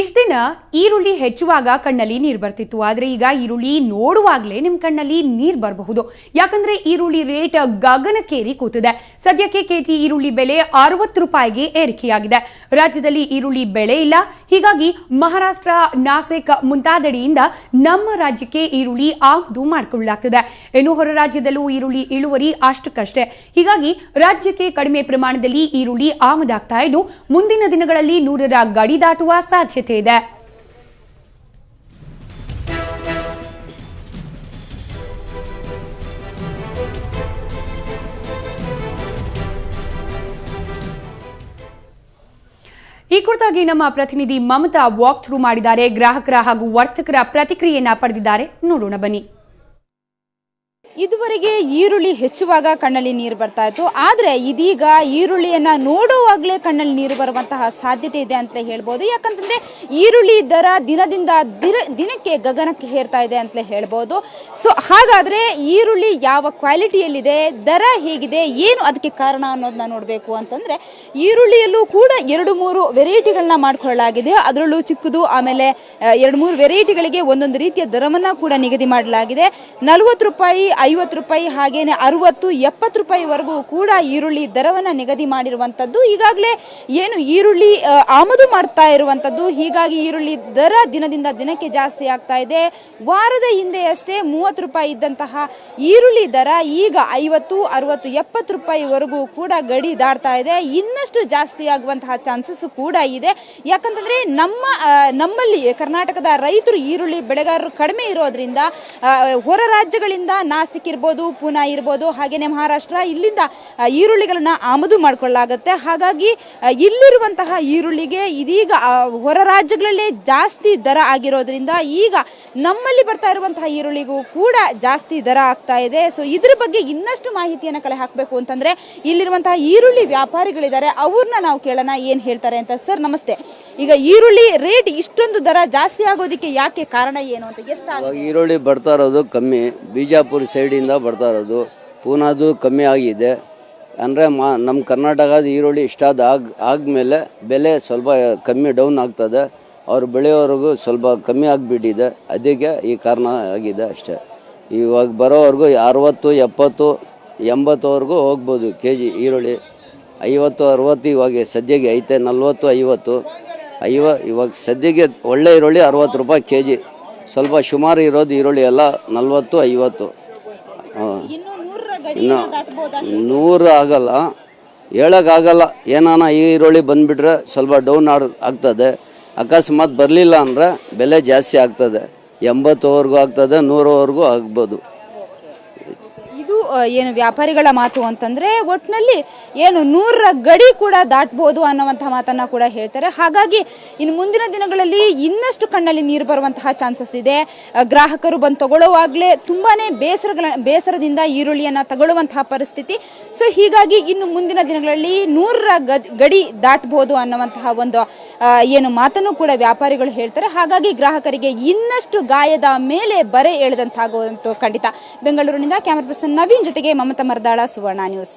ಇಷ್ಟ ದಿನ ಈರುಳ್ಳಿ ಹೆಚ್ಚುವಾಗ ಕಣ್ಣಲ್ಲಿ ನೀರು ಬರ್ತಿತ್ತು. ಆದರೆ ಈಗ ಈರುಳ್ಳಿ ನೋಡುವಾಗಲೇ ನಿಮ್ಮ ಕಣ್ಣಲ್ಲಿ ನೀರು ಬರಬಹುದು. ಯಾಕಂದ್ರೆ ಈರುಳ್ಳಿ ರೇಟ್ ಗಗನಕ್ಕೇರಿ ಕೂತಿದೆ. ಸದ್ಯಕ್ಕೆ ಕೆಜಿ ಈರುಳ್ಳಿ ಬೆಲೆ 60 ರೂಪಾಯಿಗೆ ಏರಿಕೆಯಾಗಿದೆ. ರಾಜ್ಯದಲ್ಲಿ ಈರುಳ್ಳಿ ಬೆಳೆ ಇಲ್ಲ. ಹೀಗಾಗಿ ಮಹಾರಾಷ್ಟ್ರ, ನಾಸಿಕ್ ಮುಂತಾದೆಡೆಯಿಂದ ನಮ್ಮ ರಾಜ್ಯಕ್ಕೆ ಈರುಳ್ಳಿ ಆಮದು ಮಾಡಿಕೊಳ್ಳಲಾಗ್ತಿದೆ. ಇನ್ನು ಹೊರ ರಾಜ್ಯದಲ್ಲೂ ಈರುಳ್ಳಿ ಇಳುವರಿ ಅಷ್ಟಕ್ಕಷ್ಟೇ. ಹೀಗಾಗಿ ರಾಜ್ಯಕ್ಕೆ ಕಡಿಮೆ ಪ್ರಮಾಣದಲ್ಲಿ ಈರುಳ್ಳಿ ಆಮದಾಗ್ತಾ ಇದ್ದು ಮುಂದಿನ ದಿನಗಳಲ್ಲಿ 100ರ ಗಡಿ ದಾಟುವ ಸಾಧ್ಯತೆ ಇದೆ. ಈ ಕುರಿತಾಗಿ ನಮ್ಮ ಪ್ರತಿನಿಧಿ ಮಮತಾ ವಾಕ್ ಥ್ರೂ ಮಾಡಿದ್ದಾರೆ. ಗ್ರಾಹಕರ ಹಾಗೂ ವರ್ತಕರ ಪ್ರತಿಕ್ರಿಯೆಯನ್ನ ಪಡೆದಿದ್ದಾರೆ. ನೋಡೋಣ ಬನ್ನಿ. ಇದುವರೆಗೆ ಈರುಳ್ಳಿ ಹೆಚ್ಚುವಾಗ ಕಣ್ಣಲ್ಲಿ ನೀರು ಬರ್ತಾ ಇತ್ತು. ಆದ್ರೆ ಇದೀಗ ಈರುಳ್ಳಿಯನ್ನ ನೋಡುವಾಗಲೇ ಕಣ್ಣಲ್ಲಿ ನೀರು ಬರುವಂತಹ ಸಾಧ್ಯತೆ ಇದೆ ಅಂತ ಹೇಳ್ಬೋದು. ಯಾಕಂತಂದ್ರೆ ಈರುಳ್ಳಿ ದರ ದಿನದಿಂದ ದಿನಕ್ಕೆ ಗಗನಕ್ಕೆ ಹೇರ್ತಾ ಇದೆ ಅಂತ ಹೇಳ್ಬೋದು. ಸೊ ಹಾಗಾದ್ರೆ ಈರುಳ್ಳಿ ಯಾವ ಕ್ವಾಲಿಟಿಯಲ್ಲಿದೆ, ದರ ಹೇಗಿದೆ, ಏನು ಅದಕ್ಕೆ ಕಾರಣ ಅನ್ನೋದನ್ನ ನೋಡ್ಬೇಕು ಅಂತಂದ್ರೆ ಈರುಳ್ಳಿಯಲ್ಲೂ ಕೂಡ 2-3 ವೆರೈಟಿಗಳನ್ನ ಮಾಡ್ಕೊಳ್ಳಲಾಗಿದೆ. ಅದರಲ್ಲೂ ಚಿಕ್ಕದು, ಆಮೇಲೆ 2-3 ವೆರೈಟಿಗಳಿಗೆ ಒಂದೊಂದು ರೀತಿಯ ದರವನ್ನ ಕೂಡ ನಿಗದಿ ಮಾಡಲಾಗಿದೆ. 40 ರೂಪಾಯಿ, 50 ರೂಪಾಯಿ, ಹಾಗೇನೆ 60-70 ರೂಪಾಯಿವರೆಗೂ ಕೂಡ ಈರುಳ್ಳಿ ದರವನ್ನ ನಿಗದಿ ಮಾಡಿರುವಂತದ್ದು. ಈಗಾಗಲೇ ಏನು ಈರುಳ್ಳಿ ಆಮದು ಮಾಡ್ತಾ ಇರುವಂತದ್ದು, ಹೀಗಾಗಿ ಈರುಳ್ಳಿ ದರ ದಿನದಿಂದ ದಿನಕ್ಕೆ ಜಾಸ್ತಿ ಆಗ್ತಾ ಇದೆ. ವಾರದ ಹಿಂದೆ ಅಷ್ಟೇ 30 ರೂಪಾಯಿ ಇದ್ದಂತಹ ಈರುಳ್ಳಿ ದರ ಈಗ 50, 60, 70 ರೂಪಾಯಿವರೆಗೂ ಕೂಡ ಗಡಿ ದಾಟ್ತಾ ಇದೆ. ಇನ್ನಷ್ಟು ಜಾಸ್ತಿ ಆಗುವಂತಹ ಚಾನ್ಸಸ್ ಕೂಡ ಇದೆ. ಯಾಕಂತಂದ್ರೆ ನಮ್ಮಲ್ಲಿ ಕರ್ನಾಟಕದ ರೈತರು, ಈರುಳ್ಳಿ ಬೆಳೆಗಾರರು ಕಡಿಮೆ ಇರೋದ್ರಿಂದ ಹೊರ ರಾಜ್ಯಗಳಿಂದ ನಾಸಿಕ್ ಇರ್ಬೋದು, ಪೂನಾ ಇರ್ಬೋದು, ಹಾಗೇನೆ ಮಹಾರಾಷ್ಟ್ರ, ಇಲ್ಲಿಂದ ಈರುಳ್ಳಿಗಳನ್ನ ಆಮದು ಮಾಡಿಕೊಳ್ಳಲಾಗುತ್ತೆ. ಹಾಗಾಗಿ ಇಲ್ಲಿರುವಂತಹ ಈರುಳ್ಳಿಗೆ ಇದೀಗ ಹೊರ ರಾಜ್ಯಗಳಲ್ಲೇ ಜಾಸ್ತಿ ದರ ಆಗಿರೋದ್ರಿಂದ ಈಗ ನಮ್ಮಲ್ಲಿ ಬರ್ತಾ ಇರುವಂತಹ ಈರುಳ್ಳಿಗೂ ಕೂಡ ಜಾಸ್ತಿ ದರ ಆಗ್ತಾ ಇದೆ. ಸೊ ಇದ್ರ ಬಗ್ಗೆ ಇನ್ನಷ್ಟು ಮಾಹಿತಿಯನ್ನ ಕಲೆ ಹಾಕಬೇಕು ಅಂತಂದ್ರೆ ಇಲ್ಲಿರುವಂತಹ ಈರುಳ್ಳಿ ವ್ಯಾಪಾರಿಗಳಿದ್ದಾರೆ, ಅವ್ರನ್ನ ನಾವು ಕೇಳೋಣ ಏನ್ ಹೇಳ್ತಾರೆ ಅಂತ. ಸರ್ ನಮಸ್ತೆ. ಈಗ ಈರುಳ್ಳಿ ರೇಟ್ ಇಷ್ಟೊಂದು ದರ ಜಾಸ್ತಿ ಆಗೋದಕ್ಕೆ ಯಾಕೆ ಕಾರಣ ಏನು ಅಂತ? ಎಷ್ಟು ಈರುಳ್ಳಿ ಬರ್ತಾ ಇರೋದು ಕಮ್ಮಿ, ಬಿಜಾಪುರ ಸೈಡಿಂದ ಬರ್ತಾ ಇರೋದು, ಪೂನಾದು ಕಮ್ಮಿ ಆಗಿದೆ. ಅಂದರೆ ನಮ್ಮ ಕರ್ನಾಟಕದ ಈರುಳ್ಳಿ ಇಷ್ಟಾದ ಆದ್ಮೇಲೆ ಬೆಲೆ ಸ್ವಲ್ಪ ಕಮ್ಮಿ ಡೌನ್ ಆಗ್ತದೆ. ಅವ್ರು ಬೆಳೆಯೋವರೆಗೂ ಸ್ವಲ್ಪ ಕಮ್ಮಿ ಆಗಿಬಿಟ್ಟಿದೆ. ಅದಕ್ಕೆ ಈ ಕಾರಣ ಆಗಿದೆ ಅಷ್ಟೇ. ಇವಾಗ ಬರೋವರೆಗೂ 60, 70, 80ವರೆಗೂ ಹೋಗ್ಬೋದು ಕೆಜಿ ಈರುಳ್ಳಿ. 50, 60 ಇವಾಗ ಸದ್ಯಕ್ಕೆ ಐತೆ. 40, 50, ಇವಾಗ ಸದ್ಯಕ್ಕೆ ಒಳ್ಳೆ ಈರುಳ್ಳಿ 60 ರೂಪಾಯಿ ಕೆಜಿ. ಸ್ವಲ್ಪ ಸುಮಾರು ಇರೋದು ಈರುಳ್ಳಿ ಎಲ್ಲ 40, 50. ಇನ್ನು 100 ಆಗಲ್ಲ, ಹೇಳೋಕ್ಕಾಗಲ್ಲ. ಏನಾನ ಈ ಈರುಳ್ಳಿ ಬಂದುಬಿಟ್ರೆ ಸ್ವಲ್ಪ ಡೌನ್ ಆಗ್ತದೆ. ಅಕಸ್ಮಾತ್ ಬರಲಿಲ್ಲ ಅಂದರೆ ಬೆಲೆ ಜಾಸ್ತಿ ಆಗ್ತದೆ. 80ವರೆಗೂ ಆಗ್ತದೆ, 100ವರೆಗೂ ಆಗ್ಬೋದು. ಇದು ಏನು ವ್ಯಾಪಾರಿಗಳ ಮಾತು ಅಂತಂದ್ರೆ ಒಟ್ಟಿನಲ್ಲಿ ಏನು 100ರ ಗಡಿ ಕೂಡ ದಾಟಬಹುದು ಅನ್ನುವಂತಹ ಮಾತನ್ನ ಕೂಡ ಹೇಳ್ತಾರೆ. ಹಾಗಾಗಿ ಇನ್ನು ಮುಂದಿನ ದಿನಗಳಲ್ಲಿ ಇನ್ನಷ್ಟು ಕಣ್ಣಲ್ಲಿ ನೀರು ಬರುವಂತಹ ಚಾನ್ಸಸ್ ಇದೆ. ಗ್ರಾಹಕರು ಬಂದು ತಗೊಳ್ಳುವಾಗಲೇ ತುಂಬಾನೇ ಬೇಸರದಿಂದ ಈರುಳ್ಳಿಯನ್ನ ತಗೊಳ್ಳುವಂತಹ ಪರಿಸ್ಥಿತಿ. ಸೊ ಹೀಗಾಗಿ ಇನ್ನು ಮುಂದಿನ ದಿನಗಳಲ್ಲಿ 100ರ ಗಡಿ ದಾಟಬಹುದು ಅನ್ನುವಂತಹ ಒಂದು ಏನು ಮಾತನ್ನು ಕೂಡ ವ್ಯಾಪಾರಿಗಳು ಹೇಳ್ತಾರೆ. ಹಾಗಾಗಿ ಗ್ರಾಹಕರಿಗೆ ಇನ್ನಷ್ಟು ಗಾಯದ ಮೇಲೆ ಬರೆ ಎಳೆದಂತಾಗುವಂತ ಖಂಡಿತ. ಬೆಂಗಳೂರಿನಿಂದ ಕ್ಯಾಮರಾ ಪರ್ಸನ್ ನವೀನ್ ಜೊತೆಗೆ ಮಮತಾ ಮರ್ದಾಳ, ಸುವರ್ಣ ನ್ಯೂಸ್.